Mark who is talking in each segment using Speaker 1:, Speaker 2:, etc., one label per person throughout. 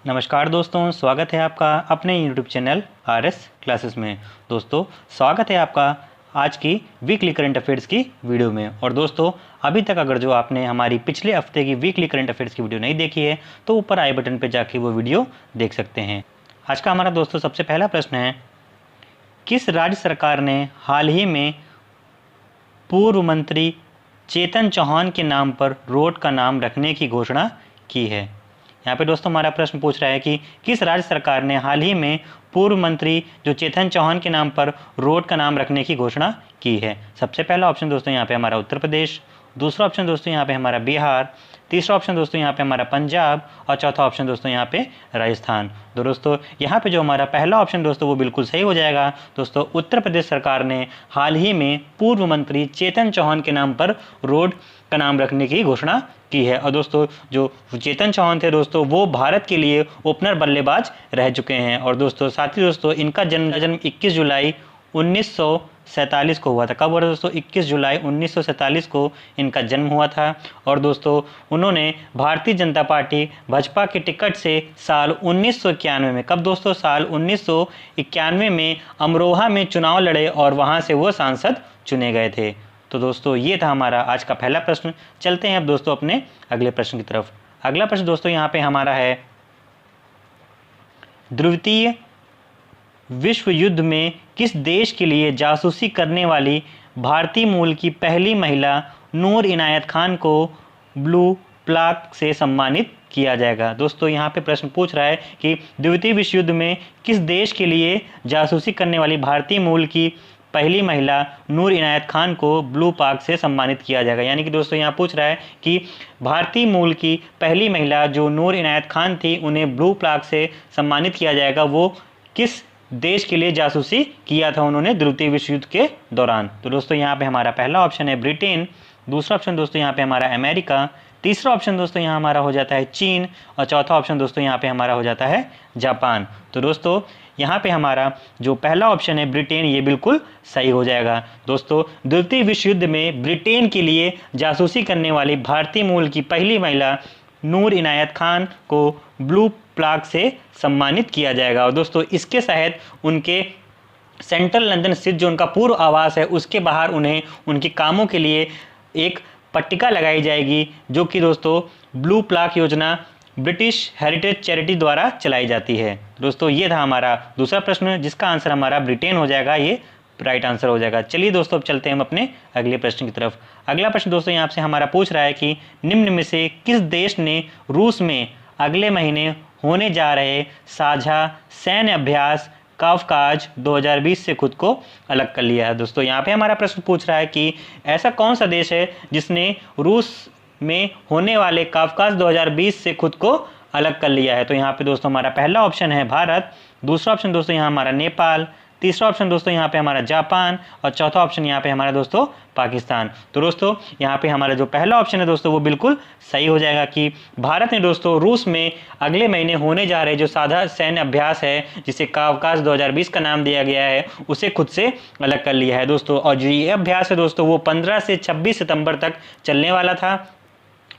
Speaker 1: नमस्कार दोस्तों, स्वागत है आपका अपने YouTube चैनल RS क्लासेस में। दोस्तों स्वागत है आपका आज की वीकली करंट अफेयर्स की वीडियो में। और दोस्तों अभी तक अगर जो आपने हमारी पिछले हफ्ते की वीकली करंट अफेयर्स की वीडियो नहीं देखी है तो ऊपर आई बटन पर जाके वो वीडियो देख सकते हैं। आज का हमारा दोस्तों सबसे पहला प्रश्न है, किस राज्य सरकार ने हाल ही में पूर्व मंत्री चेतन चौहान के नाम पर रोड का नाम रखने की घोषणा की है? यहाँ पे दोस्तों हमारा प्रश्न पूछ रहा है कि किस राज्य सरकार ने हाल ही में पूर्व मंत्री जो चेतन चौहान के नाम पर रोड का नाम रखने की घोषणा की है। सबसे पहला ऑप्शन दोस्तों यहाँ पे हमारा उत्तर प्रदेश, दूसरा ऑप्शन दोस्तों यहाँ पे हमारा बिहार, तीसरा ऑप्शन दोस्तों यहाँ पे हमारा पंजाब और चौथा ऑप्शन दोस्तों यहाँ पे राजस्थान। तो दोस्तों यहाँ पे जो हमारा पहला ऑप्शन दोस्तों वो बिल्कुल सही हो जाएगा। दोस्तों उत्तर प्रदेश सरकार ने हाल ही में पूर्व मंत्री चेतन चौहान के नाम पर रोड का नाम रखने की घोषणा की है। और दोस्तों जो चेतन चौहान थे दोस्तों वो भारत के लिए ओपनर बल्लेबाज रह चुके हैं। और दोस्तों साथ ही दोस्तों इनका जन्म 21 जुलाई 1947 को हुआ था। कब हुआ था दोस्तों? 21 जुलाई 1947 को इनका जन्म हुआ था। और दोस्तों उन्होंने भारतीय जनता पार्टी भाजपा के टिकट से साल 1991 में, कब दोस्तों? साल 1991 में अमरोहा में चुनाव लड़े और वहां से वो सांसद चुने गए थे। तो दोस्तों ये था हमारा आज का पहला प्रश्न। चलते हैं अब दोस्तों अपने अगले प्रश्न की तरफ। अगला प्रश्न दोस्तों यहाँ पे हमारा है, द्वितीय विश्व युद्ध में किस देश के लिए जासूसी करने वाली भारतीय मूल की पहली महिला नूर इनायत खान को ब्लू प्लाक से सम्मानित किया जाएगा? दोस्तों यहाँ पे प्रश्न पूछ रहा है कि द्वितीय विश्व युद्ध में किस देश के लिए जासूसी करने वाली भारतीय मूल की पहली महिला नूर इनायत खान को ब्लू पाक से सम्मानित किया जाएगा। यानी कि दोस्तों यहाँ पूछ रहा है कि भारतीय मूल की पहली महिला जो नूर इनायत खान थी उन्हें ब्लू पाक से सम्मानित किया जाएगा। वो किस देश के लिए जासूसी किया था उन्होंने द्वितीय विश्व युद्ध के दौरान? तो दोस्तों यहाँ पे हमारा पहला ऑप्शन है ब्रिटेन, दूसरा ऑप्शन दोस्तों यहाँ पे हमारा अमेरिका, तीसरा ऑप्शन दोस्तों यहाँ हमारा हो जाता है चीन और चौथा ऑप्शन दोस्तों यहाँ पे हमारा हो जाता है जापान। तो दोस्तों यहाँ पे हमारा जो पहला ऑप्शन है ब्रिटेन, ये बिल्कुल सही हो जाएगा। दोस्तों द्वितीय विश्व युद्ध में ब्रिटेन के लिए जासूसी करने वाली भारतीय मूल की पहली महिला नूर इनायत खान को ब्लू प्लाक से सम्मानित किया जाएगा। और दोस्तों इसके तहत उनके सेंट्रल लंदन स्थित जो उनका पूर्व आवास है उसके बाहर उन्हें उनके कामों के लिए एक पट्टिका लगाई जाएगी, जो कि दोस्तों ब्लू प्लाक योजना ब्रिटिश हेरिटेज चैरिटी द्वारा चलाई जाती है। दोस्तों ये था हमारा दूसरा प्रश्न जिसका आंसर हमारा ब्रिटेन हो जाएगा, ये राइट आंसर हो जाएगा। चलिए दोस्तों अब चलते हैं हम अपने अगले प्रश्न की तरफ। अगला प्रश्न दोस्तों यहाँ से हमारा पूछ रहा है कि निम्न में से किस देश ने रूस में अगले महीने होने जा रहे साझा सैन्य अभ्यास काफकाज 2020 से खुद को अलग कर लिया है? दोस्तों यहाँ पे हमारा प्रश्न पूछ रहा है कि ऐसा कौन सा देश है जिसने रूस में होने वाले काफकाज 2020 से खुद को अलग कर लिया है? तो यहाँ पे दोस्तों हमारा पहला ऑप्शन है भारत, दूसरा ऑप्शन दोस्तों यहाँ हमारा नेपाल, तीसरा ऑप्शन दोस्तों यहाँ पे हमारा जापान और चौथा ऑप्शन यहाँ पे हमारा दोस्तों पाकिस्तान। तो दोस्तों यहाँ पे हमारा जो पहला ऑप्शन है दोस्तों वो बिल्कुल सही हो जाएगा कि भारत ने दोस्तों रूस में अगले महीने होने जा रहे जो साझा सैन्य अभ्यास है जिसे काफकाज 2020 का नाम दिया गया है उसे खुद से अलग कर लिया है दोस्तों। और जो ये अभ्यास है दोस्तों वो 15 से 26 सितंबर तक चलने वाला था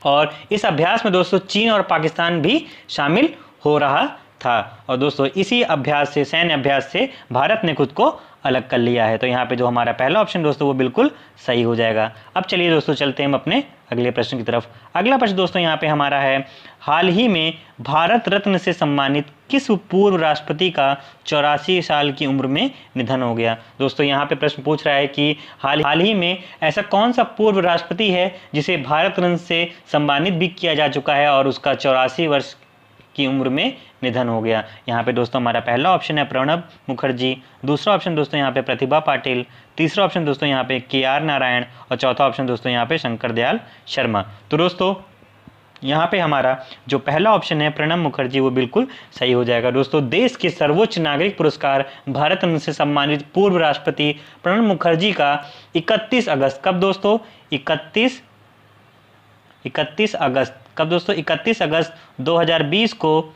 Speaker 1: और इस अभ्यास में दोस्तों चीन और पाकिस्तान भी शामिल हो रहा था। और दोस्तों इसी अभ्यास से, सैन्य अभ्यास से भारत ने खुद को अलग कर लिया है। तो यहाँ पे जो हमारा पहला ऑप्शन दोस्तों वो बिल्कुल सही हो जाएगा। अब चलिए दोस्तों चलते हैं हम अपने अगले प्रश्न की तरफ। अगला प्रश्न दोस्तों यहाँ पे हमारा है, हाल ही में भारत रत्न से सम्मानित किस पूर्व राष्ट्रपति का 84 साल की उम्र में निधन हो गया? दोस्तों यहाँ पे प्रश्न पूछ रहा है कि हाल ही में ऐसा कौन सा पूर्व राष्ट्रपति है जिसे भारत रत्न से सम्मानित भी किया जा चुका है और उसका 84 वर्ष की उम्र में निधन हो गया? यहाँ पे दोस्तों हमारा पहला ऑप्शन है प्रणब मुखर्जी, दूसरा ऑप्शन दोस्तों यहाँ पे प्रतिभा पाटिल, तीसरा ऑप्शन दोस्तों यहाँ पे KR नारायण और चौथा ऑप्शन दोस्तों यहाँ पे शंकर दयाल शर्मा। तो दोस्तों यहाँ पे हमारा जो पहला ऑप्शन है प्रणब मुखर्जी वो बिल्कुल सही हो जाएगा। दोस्तों देश के सर्वोच्च नागरिक पुरस्कार भारत रत्न से सम्मानित पूर्व राष्ट्रपति प्रणब मुखर्जी का 31 अगस्त, कब दोस्तों? 31 अगस्त, कब दोस्तों? 31 अगस्त 2020 को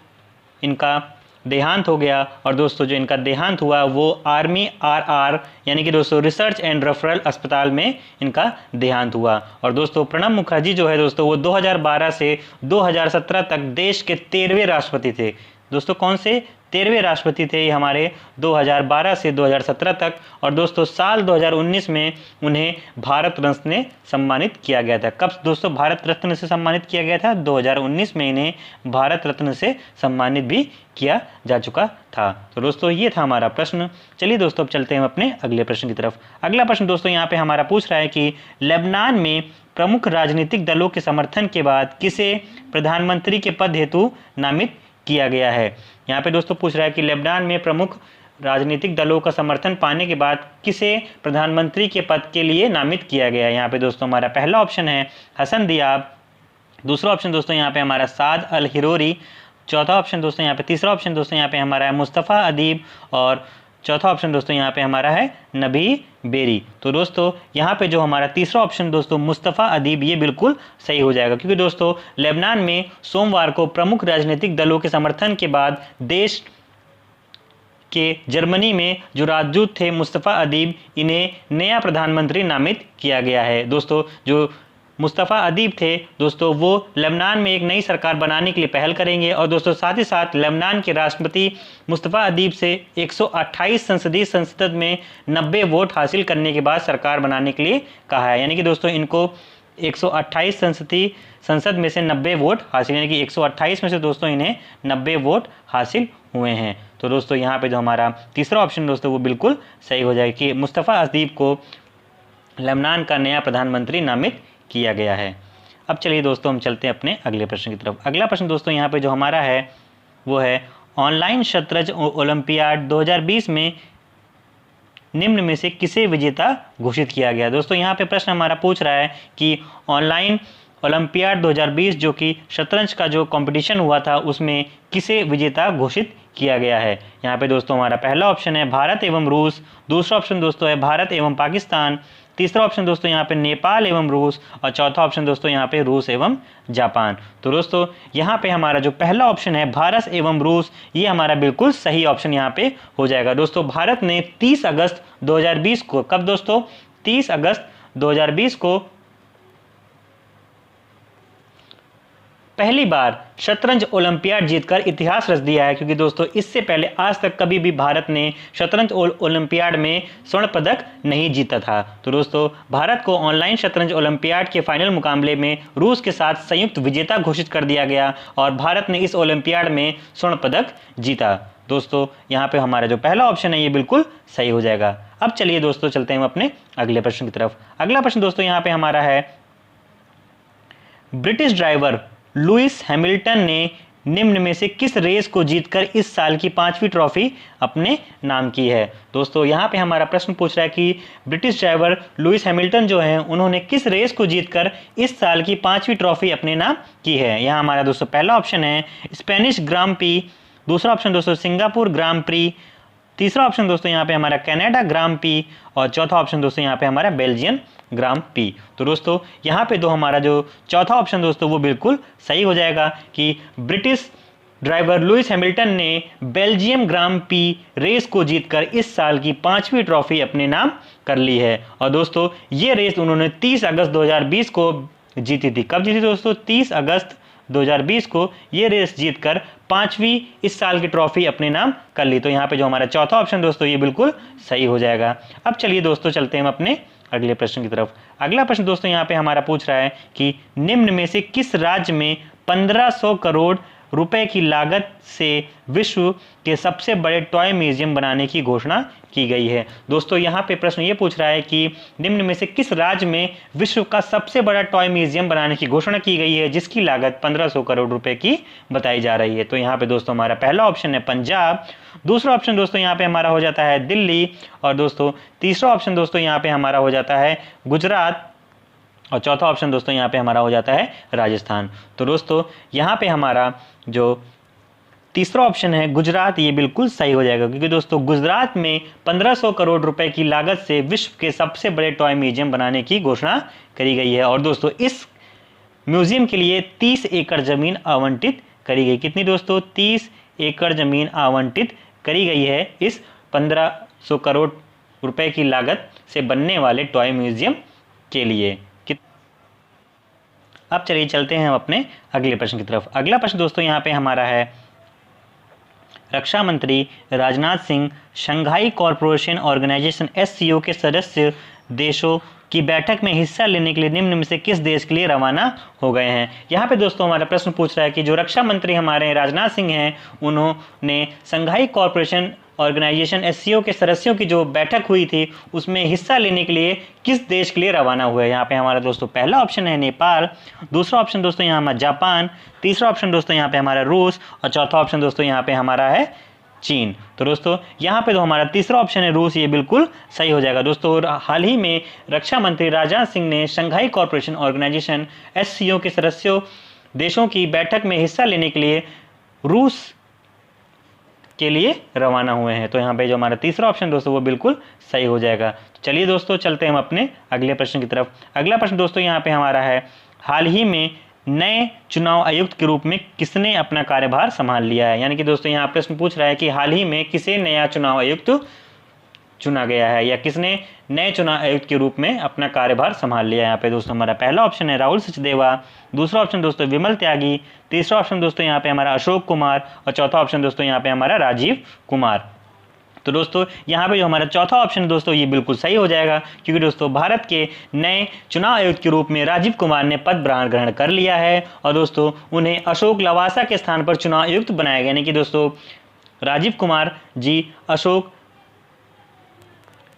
Speaker 1: इनका देहांत हो गया। और दोस्तों जो इनका देहांत हुआ वो आर्मी RR यानी कि दोस्तों रिसर्च एंड रेफरल अस्पताल में इनका देहांत हुआ। और दोस्तों प्रणब मुखर्जी जो है दोस्तों वो 2012 से 2017 तक देश के 13वें राष्ट्रपति थे। दोस्तों कौन से 13वें राष्ट्रपति थे ये हमारे 2012 से 2017 तक। और दोस्तों साल 2019 में उन्हें भारत रत्न ने सम्मानित किया गया था। कब दोस्तों भारत रत्न से सम्मानित किया गया था? 2019 में इन्हें भारत रत्न से सम्मानित भी किया जा चुका था। तो दोस्तों ये था हमारा प्रश्न। चलिए दोस्तों अब चलते हैं अपने अगले प्रश्न की तरफ। अगला प्रश्न दोस्तों यहाँ पे हमारा पूछ रहा है कि लेबनान में प्रमुख राजनीतिक दलों के समर्थन के बाद किसे प्रधानमंत्री के पद हेतु नामित किया गया है? यहाँ पे दोस्तों पूछ रहा है कि लेबनान में प्रमुख राजनीतिक दलों का समर्थन पाने के बाद किसे प्रधानमंत्री के पद के लिए नामित किया गया है? यहाँ पे दोस्तों हमारा पहला ऑप्शन है हसन दियाब, दूसरा ऑप्शन दोस्तों यहाँ पे हमारा साद अल हिरोरी, चौथा ऑप्शन दोस्तों यहाँ पे, तीसरा ऑप्शन दोस्तों यहाँ पे हमारा है मुस्तफ़ा अदीब और चौथा ऑप्शन दोस्तों यहाँ पे हमारा है नबी बेरी। तो दोस्तों यहाँ पे जो हमारा तीसरा ऑप्शन दोस्तों मुस्तफ़ा अदीब ये बिल्कुल सही हो जाएगा, क्योंकि दोस्तों लेबनान में सोमवार को प्रमुख राजनीतिक दलों के समर्थन के बाद देश के जर्मनी में जो राजदूत थे मुस्तफ़ा अदीब, इन्हें नया प्रधानमंत्री नामित किया गया है। दोस्तों जो मुस्तफ़ा अदीब थे दोस्तों वो लेबनान में एक नई सरकार बनाने के लिए पहल करेंगे और दोस्तों साथ ही साथ लेबनान के राष्ट्रपति मुस्तफ़ा अदीब से 128 संसदीय संसद में 90 वोट हासिल करने के बाद सरकार बनाने के लिए कहा है। यानी कि दोस्तों इनको 128 संसदीय संसद में से 90 वोट हासिल, यानी कि 128 में से दोस्तों इन्हें 90 वोट हासिल हुए हैं। तो दोस्तों यहाँ पे जो हमारा तीसरा ऑप्शन दोस्तों वो बिल्कुल सही हो जाएगा कि मुस्तफ़ा अदीब को लेबनान का नया प्रधानमंत्री नामित किया गया है। अब चलिए दोस्तों हम चलते हैं अपने अगले प्रश्न की तरफ। अगला प्रश्न दोस्तों यहाँ पे जो हमारा है वो है ऑनलाइन शतरंज ओलंपियाड 2020 में निम्न में से किसे विजेता घोषित किया गया? दोस्तों यहाँ पे प्रश्न हमारा पूछ रहा है कि ऑनलाइन ओलंपियाड 2020 जो कि शतरंज का जो कंपटीशन हुआ था उसमें किसे विजेता घोषित किया गया है? यहाँ पे दोस्तों हमारा पहला ऑप्शन है भारत एवं रूस, दूसरा ऑप्शन दोस्तों है भारत एवं पाकिस्तान, तीसरा ऑप्शन दोस्तों यहाँ पे नेपाल एवं रूस और चौथा ऑप्शन दोस्तों यहाँ पे रूस एवं जापान। तो दोस्तों यहाँ पे हमारा जो पहला ऑप्शन है भारत एवं रूस ये हमारा बिल्कुल सही ऑप्शन यहाँ पे हो जाएगा। दोस्तों भारत ने 30 अगस्त 2020 को, कब दोस्तों? 30 अगस्त 2020 को पहली बार शतरंज ओलंपियाड जीतकर इतिहास रच दिया है, क्योंकि दोस्तों इससे पहले आज तक कभी भी भारत ने शतरंज ओलंपियाड में स्वर्ण पदक नहीं जीता था। तो दोस्तों भारत को ऑनलाइन शतरंज ओलंपियाड के फाइनल मुकाबले में रूस के साथ संयुक्त विजेता घोषित कर दिया गया और भारत ने इस ओलंपियाड में स्वर्ण पदक जीता। दोस्तों यहाँ पे हमारा जो पहला ऑप्शन है ये बिल्कुल सही हो जाएगा। अब चलिए दोस्तों चलते हैं अपने अगले प्रश्न की तरफ। अगला प्रश्न दोस्तों यहाँ पे हमारा है ब्रिटिश ड्राइवर लुइस हैमिल्टन ने निम्न में से किस रेस को जीतकर इस साल की 5वीं ट्रॉफी अपने नाम की है? दोस्तों यहाँ पे हमारा प्रश्न पूछ रहा है कि ब्रिटिश ड्राइवर लुइस हैमिल्टन जो है उन्होंने किस रेस को जीतकर इस साल की 5वीं ट्रॉफी अपने नाम की है? यहाँ हमारा दोस्तों पहला ऑप्शन है स्पेनिश ग्रां प्री, दूसरा ऑप्शन दोस्तों सिंगापुर ग्रां प्री, तीसरा ऑप्शन दोस्तों यहाँ पे हमारा कनाडा ग्रां प्री और चौथा ऑप्शन दोस्तों यहाँ पे हमारा बेल्जियम ग्रां प्री। तो दोस्तों यहाँ पे हमारा जो चौथा ऑप्शन दोस्तों वो बिल्कुल सही हो जाएगा कि ब्रिटिश ड्राइवर लुइस हैमिल्टन ने बेल्जियम ग्रां प्री रेस को जीतकर इस साल की 5वीं ट्रॉफी अपने नाम कर ली है। और दोस्तों ये रेस उन्होंने 30 अगस्त 2020 को जीती थी। कब जीती दोस्तों? 30 अगस्त 2020 को ये रेस जीतकर 5वीं इस साल की ट्रॉफी अपने नाम कर ली। तो यहाँ पे जो हमारा चौथा ऑप्शन दोस्तों ये बिल्कुल सही हो जाएगा। अब चलिए दोस्तों चलते हैं अपने अगले प्रश्न की तरफ। अगला प्रश्न दोस्तों यहाँ पे हमारा पूछ रहा है कि निम्न में से किस राज्य में 1500 करोड़ रुपए की लागत से विश्व के सबसे बड़े टॉय म्यूजियम बनाने की घोषणा की गई है? दोस्तों यहाँ पे प्रश्न ये पूछ रहा है कि निम्न में से किस राज्य में विश्व का सबसे बड़ा टॉय म्यूजियम बनाने की घोषणा की गई है जिसकी लागत 1500 करोड़ रुपए की बताई जा रही है? तो यहाँ पे दोस्तों हमारा पहला ऑप्शन है पंजाब, दूसरा ऑप्शन दोस्तों यहाँ पे हमारा हो जाता है दिल्ली और दोस्तों तीसरा ऑप्शन दोस्तों यहाँ पे हमारा हो जाता है गुजरात और चौथा ऑप्शन दोस्तों यहाँ पे हमारा हो जाता है राजस्थान। तो दोस्तों यहाँ पे हमारा जो तीसरा ऑप्शन है गुजरात ये बिल्कुल सही हो जाएगा, क्योंकि दोस्तों गुजरात में 1500 करोड़ रुपए की लागत से विश्व के सबसे बड़े टॉय म्यूजियम बनाने की घोषणा करी गई है। और दोस्तों इस म्यूजियम के लिए 30 एकड़ जमीन आवंटित करी गई। कितनी दोस्तों? 30 एकड़ जमीन आवंटित करी गई है इस 1500 करोड़ रुपए की लागत से बनने वाले टॉय म्यूजियम के लिए। अब चलिए चलते हैं हम अपने अगले प्रश्न की तरफ। अगला प्रश्न दोस्तों यहाँ पे हमारा है रक्षा मंत्री Rajnath Singh Shanghai corporation organisation SCO के सदस्य देशों की बैठक में हिस्सा लेने के लिए निम्न में से किस देश के लिए रवाना हो गए हैं। यहाँ पे दोस्तों हमारा प्रश्न पूछ रहा है कि जो रक्षा मंत्री हमारे राजनाथ सिंह हैं, उन्होंने शंघाई कॉरपोरेशन ऑर्गेनाइजेशन SCO के सदस्यों की जो बैठक हुई थी उसमें हिस्सा लेने के लिए किस देश के लिए रवाना हुए। यहाँ पे हमारा दोस्तों पहला ऑप्शन है नेपाल, दूसरा ऑप्शन दोस्तों यहाँ हमारा जापान, तीसरा ऑप्शन दोस्तों यहाँ पे हमारा रूस और चौथा ऑप्शन दोस्तों यहाँ पे हमारा है चीन। तो दोस्तों यहाँ पे तो हमारा तीसरा ऑप्शन है रूस, ये बिल्कुल सही हो जाएगा। दोस्तों हाल ही में रक्षा मंत्री राजनाथ सिंह ने शंघाई कॉरपोरेशन ऑर्गेनाइजेशन SCO के सदस्यों देशों की बैठक में हिस्सा लेने के लिए रूस के लिए रवाना हुए हैं। तो यहाँ पे जो हमारा तीसरा ऑप्शन दोस्तों वो बिल्कुल सही हो जाएगा। तो चलिए दोस्तों चलते हैं हम अपने अगले प्रश्न की तरफ। अगला प्रश्न दोस्तों यहाँ पे हमारा है, हाल ही में नए चुनाव आयुक्त के रूप में किसने अपना कार्यभार संभाल लिया है। यानी कि दोस्तों यहाँ प्रश्न पूछ रहा है कि हाल ही में किसे नया चुनाव आयुक्त चुना गया है या किसने नए चुनाव आयुक्त के रूप में अपना कार्यभार संभाल लिया है। यहाँ पे दोस्तों हमारा पहला ऑप्शन है राहुल सचदेवा, दूसरा ऑप्शन दोस्तों विमल त्यागी, तीसरा ऑप्शन दोस्तों यहाँ पे हमारा अशोक कुमार और चौथा ऑप्शन दोस्तों यहाँ पे हमारा राजीव कुमार। तो दोस्तों यहाँ पे जो हमारा चौथा ऑप्शन है दोस्तों ये बिल्कुल सही हो जाएगा, क्योंकि दोस्तों भारत के नए चुनाव आयुक्त के रूप में राजीव कुमार ने पद ग्रहण कर लिया है और दोस्तों उन्हें अशोक लवासा के स्थान पर चुनाव आयुक्त बनाया गया। यानी कि दोस्तों राजीव कुमार जी अशोक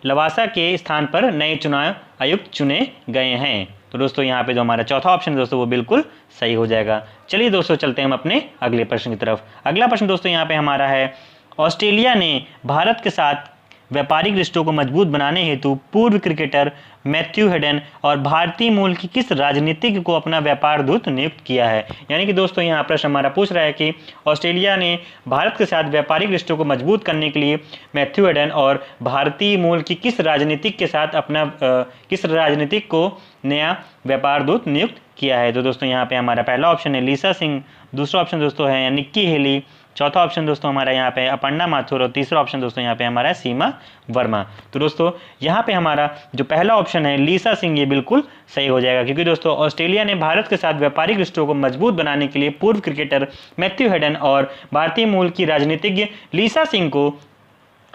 Speaker 1: लवासा के स्थान पर नए चुनाव आयुक्त चुने गए हैं। तो दोस्तों यहाँ पे जो हमारा चौथा ऑप्शन है दोस्तों वो बिल्कुल सही हो जाएगा। चलिए दोस्तों चलते हैं हम अपने अगले प्रश्न की तरफ। अगला प्रश्न दोस्तों यहाँ पे हमारा है, ऑस्ट्रेलिया ने भारत के साथ व्यापारिक रिश्तों को मजबूत बनाने हेतु पूर्व क्रिकेटर मैथ्यू हेडन और भारतीय मूल की किस राजनीतिज्ञ को अपना व्यापार दूत नियुक्त किया है। यानी कि दोस्तों यहाँ प्रश्न हमारा पूछ रहा है कि ऑस्ट्रेलिया ने भारत के साथ व्यापारिक रिश्तों को मजबूत करने के लिए मैथ्यू हेडन और भारतीय मूल की किस राजनीतिक के साथ अपना किस राजनीतिक को नया व्यापार दूत नियुक्त किया है। तो दोस्तों यहाँ पे हमारा पहला ऑप्शन है लीसा सिंह, दूसरा ऑप्शन दोस्तों है निक्की हेली, चौथा ऑप्शन दोस्तों हमारा यहाँ पे अपर्णा माथुर और तीसरा ऑप्शन दोस्तों यहाँ पे हमारा है सीमा वर्मा। तो दोस्तों यहाँ पे हमारा जो पहला ऑप्शन है लीसा सिंह ये बिल्कुल सही हो जाएगा, क्योंकि दोस्तों ऑस्ट्रेलिया ने भारत के साथ व्यापारिक रिश्तों को मजबूत बनाने के लिए पूर्व क्रिकेटर मैथ्यू हेडन और भारतीय मूल की राजनीतिज्ञ लीसा सिंह को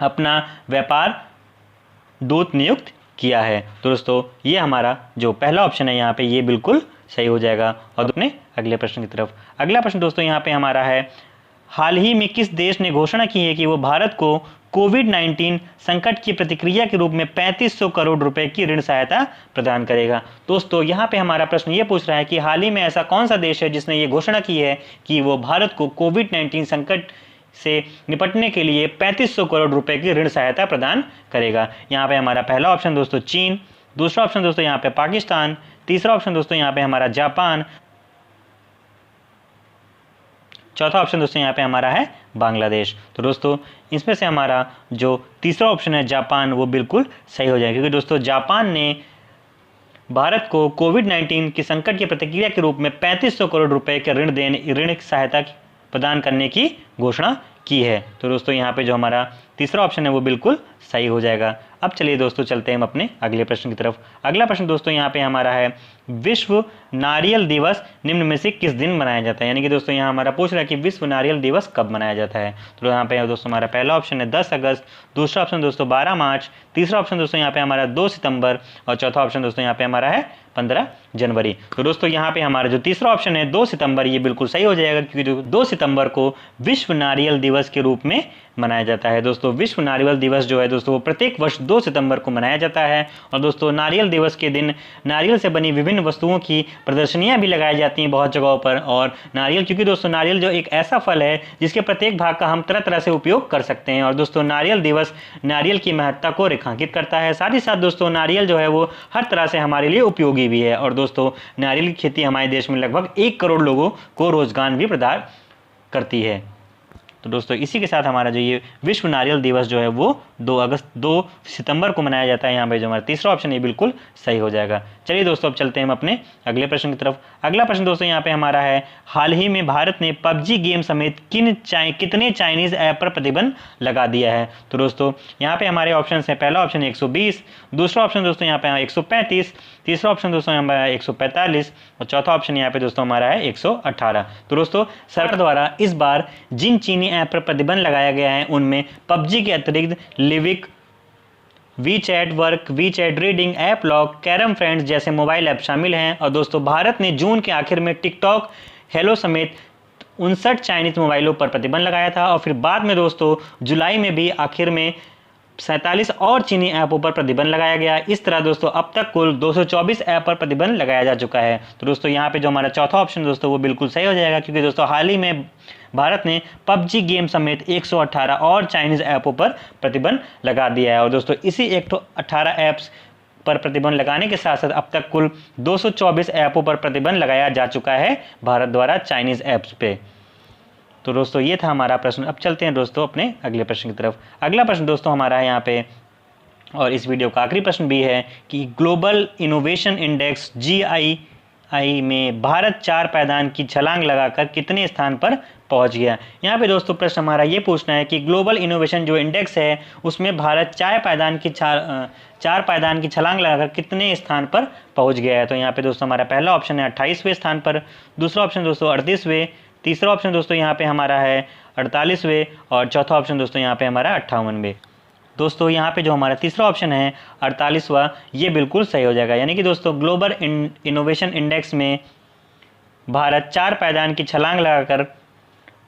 Speaker 1: अपना व्यापार दूत नियुक्त किया है। तो दोस्तों ये हमारा जो पहला ऑप्शन है यहाँ पे ये बिल्कुल सही हो जाएगा। और अपने अगले प्रश्न की तरफ। अगला प्रश्न दोस्तों यहाँ पे हमारा है, हाल ही में किस देश ने घोषणा की है कि वो भारत को कोविड-19 संकट की प्रतिक्रिया के रूप में 3500 करोड़ रुपए की ऋण सहायता प्रदान करेगा। दोस्तों यहाँ पे हमारा प्रश्न ये पूछ रहा है कि हाल ही में ऐसा कौन सा देश है जिसने ये घोषणा की है कि वो भारत को कोविड-19 संकट से निपटने के लिए 3500 करोड़ रुपए की ऋण सहायता प्रदान करेगा। यहाँ पे हमारा पहला ऑप्शन दोस्तों चीन, दूसरा ऑप्शन दोस्तों यहाँ पे पाकिस्तान, तीसरा ऑप्शन दोस्तों यहाँ पे हमारा जापान, चौथा ऑप्शन दोस्तों यहाँ पे हमारा है बांग्लादेश। तो दोस्तों इसमें से हमारा जो तीसरा ऑप्शन है जापान वो बिल्कुल सही हो जाएगा, क्योंकि दोस्तों जापान ने भारत को कोविड-19 के संकट की प्रतिक्रिया के रूप में 3500 करोड़ रुपए के ऋण सहायता प्रदान करने की घोषणा की है। तो दोस्तों यहाँ पे जो हमारा तीसरा ऑप्शन है वो बिल्कुल सही हो जाएगा। अब चलिए दोस्तों चलते हैं हम अपने अगले प्रश्न की तरफ। अगला प्रश्न दोस्तों यहाँ पे हमारा है, विश्व नारियल दिवस निम्न में से किस दिन मनाया जाता है। यानी कि दोस्तों यहाँ हमारा पूछ रहा है कि विश्व नारियल दिवस कब मनाया जाता है। तो यहाँ पे दोस्तों हमारा पहला ऑप्शन है 10 अगस्त, दूसरा ऑप्शन दोस्तों 12 मार्च, तीसरा ऑप्शन दोस्तों यहाँ पे हमारा 2 सितंबर और चौथा ऑप्शन दोस्तों यहाँ पे हमारा है 15 जनवरी। तो दोस्तों यहाँ पे हमारा जो तीसरा ऑप्शन है 2 सितंबर ये बिल्कुल सही हो जाएगा, क्योंकि 2 सितंबर को विश्व नारियल दिवस के रूप में मनाया जाता है। दोस्तों विश्व नारियल दिवस जो है दोस्तों वो प्रत्येक वर्ष 2 सितंबर को मनाया जाता है। और दोस्तों नारियल दिवस के दिन नारियल से बनी विभिन्न वस्तुओं की प्रदर्शनियां भी लगाई जाती हैं बहुत जगहों पर। और नारियल, क्योंकि दोस्तों नारियल जो एक ऐसा फल है जिसके प्रत्येक भाग का हम तरह तरह से उपयोग कर सकते हैं। और दोस्तों नारियल दिवस नारियल की महत्ता को रेखांकित करता है। साथ ही साथ दोस्तों नारियल जो है वो हर तरह से हमारे लिए उपयोगी भी है। और दोस्तों नारियल की खेती हमारे देश में लगभग 1 करोड़ लोगों को रोजगार भी प्रदान करती है। तो दोस्तों इसी के साथ हमारा जो ये विश्व नारियल दिवस जो है वो 2 सितंबर को मनाया जाता है। यहाँ पे जो हमारा तीसरा ऑप्शन ये बिल्कुल सही हो जाएगा। चलिए दोस्तों अब चलते हैं हम अपने अगले प्रश्न की तरफ। अगला प्रश्न दोस्तों यहाँ पे हमारा है, हाल ही में भारत ने पबजी गेम समेत कितने चाइनीज ऐप पर प्रतिबंध लगा दिया है। तो दोस्तों यहाँ पे हमारे ऑप्शन है, पहला ऑप्शन 120, दूसरा ऑप्शन दोस्तों यहाँ पे 135, तीसरा ऑप्शन दोस्तों हमारा 145 और चौथा ऑप्शन यहाँ पे दोस्तों हमारा है 118। तो दोस्तों सरकार द्वारा इस बार जिन चीनी चीनी ऐप पर प्रतिबंध लगाया गया है उनमें पबजी के अतिरिक्त लिविक, WeChat work, WeChat reading, app lock, carrom friends जैसे मोबाइल ऐप शामिल हैं। और दोस्तों भारत ने जून के आखिर में टिकटॉक, हेलो समेत 59 चाइनीज़ मोबाइलों पर प्रतिबंध लगाया था और फिर बाद में दोस्तों जुलाई में भी आखिर में 47 और चीनी ऐपों पर प्रतिबंध लगाया गया। इस तरह दोस्तों अब तक कुल 224 ऐप पर प्रतिबंध लगाया जा चुका है। तो दोस्तों यहाँ पे जो हमारा चौथा ऑप्शन दोस्तों वो बिल्कुल सही हो जाएगा, क्योंकि दोस्तों हाल ही में भारत ने पबजी गेम समेत 118 और चाइनीज़ ऐपों पर प्रतिबंध लगा दिया है। और दोस्तों इसी 118 ऐप्स पर प्रतिबंध लगाने के साथ साथ अब तक कुल 224 ऐपों पर प्रतिबंध लगाया जा चुका है भारत द्वारा चाइनीज़ ऐप्स पे। तो दोस्तों ये था हमारा प्रश्न। अब चलते हैं दोस्तों अपने अगले प्रश्न की तरफ। अगला प्रश्न दोस्तों हमारा है यहाँ पे, और इस वीडियो का आखिरी प्रश्न भी है कि ग्लोबल इनोवेशन इंडेक्स GII में भारत 4 पायदान की छलांग लगाकर कितने स्थान पर पहुंच गया। यहाँ पे दोस्तों प्रश्न हमारा ये पूछना है कि ग्लोबल इनोवेशन जो इंडेक्स है उसमें भारत 4 पायदान की छलांग लगाकर कितने स्थान पर पहुंच गया है। तो यहाँ पे दोस्तों हमारा पहला ऑप्शन है 28वें स्थान पर, दूसरा ऑप्शन दोस्तों 38वें, तीसरा ऑप्शन दोस्तों यहाँ पे हमारा है 48वें और चौथा ऑप्शन दोस्तों यहाँ पे हमारा 58वें। दोस्तों यहाँ पे जो हमारा तीसरा ऑप्शन है 48वां, ये बिल्कुल सही हो जाएगा। यानी कि दोस्तों ग्लोबल इनोवेशन इंडेक्स में भारत 4 पायदान की छलांग लगाकर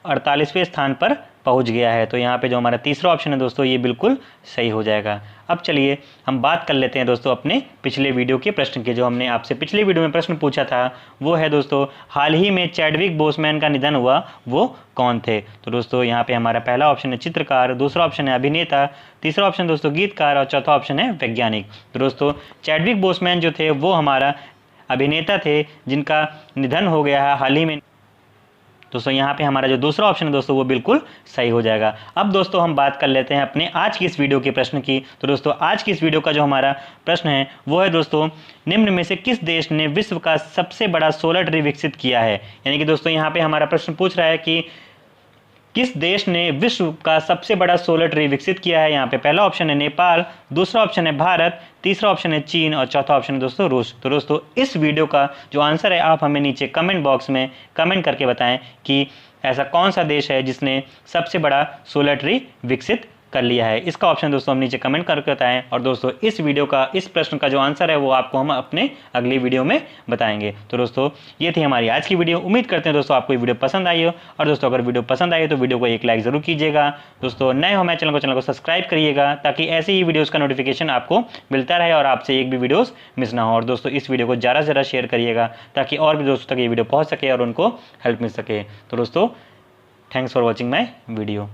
Speaker 1: 48वें स्थान पर पहुंच गया है। तो यहाँ पे जो हमारा तीसरा ऑप्शन है दोस्तों ये बिल्कुल सही हो जाएगा। अब चलिए हम बात कर लेते हैं दोस्तों अपने पिछले वीडियो के प्रश्न के। जो हमने आपसे पिछले वीडियो में प्रश्न पूछा था वो है दोस्तों, हाल ही में चैडविक बोसमैन का निधन हुआ वो कौन थे। तो दोस्तों यहाँ पे हमारा पहला ऑप्शन है चित्रकार, दूसरा ऑप्शन है अभिनेता, तीसरा ऑप्शन दोस्तों गीतकार और चौथा ऑप्शन है वैज्ञानिक। तो दोस्तों चैडविक बोसमैन जो थे वो हमारा अभिनेता थे जिनका निधन हो गया है हाल ही में। दोस्तों यहाँ पे हमारा जो दूसरा ऑप्शन है दोस्तों वो बिल्कुल सही हो जाएगा। अब दोस्तों हम बात कर लेते हैं अपने आज की इस वीडियो के प्रश्न की। तो दोस्तों आज की इस वीडियो का जो हमारा प्रश्न है वो है दोस्तों, निम्न में से किस देश ने विश्व का सबसे बड़ा सोलर ट्री विकसित किया है। यानी कि दोस्तों यहाँ पे हमारा प्रश्न पूछ रहा है कि किस देश ने विश्व का सबसे बड़ा सोलर ट्री विकसित किया है। यहाँ पे पहला ऑप्शन है नेपाल, दूसरा ऑप्शन है भारत, तीसरा ऑप्शन है चीन और चौथा ऑप्शन है दोस्तों रूस। तो दोस्तों इस वीडियो का जो आंसर है आप हमें नीचे कमेंट बॉक्स में कमेंट करके बताएं कि ऐसा कौन सा देश है जिसने सबसे बड़ा सोलर ट्री विकसित कर लिया है। इसका ऑप्शन दोस्तों हम नीचे कमेंट करके बताएं। और दोस्तों इस वीडियो का इस प्रश्न का जो आंसर है वो आपको हम अपने अगली वीडियो में बताएंगे। तो दोस्तों ये थी हमारी आज की वीडियो। उम्मीद करते हैं दोस्तों आपको ये वीडियो पसंद आई हो। और दोस्तों अगर वीडियो पसंद आई तो वीडियो को एक लाइक जरूर कीजिएगा। दोस्तों नए हो हमारे चैनल को सब्सक्राइब करिएगा ताकि ऐसे ही वीडियोज़ का नोटिफिकेशन आपको मिलता रहे और आपसे एक भी वीडियोज़ मिस ना हो। और दोस्तों इस वीडियो को ज़्यादा से ज़्यादा शेयर करिएगा ताकि और भी दोस्तों तक ये वीडियो पहुँच सके और उनको हेल्प मिल सके। तो दोस्तों thanks for watching my video.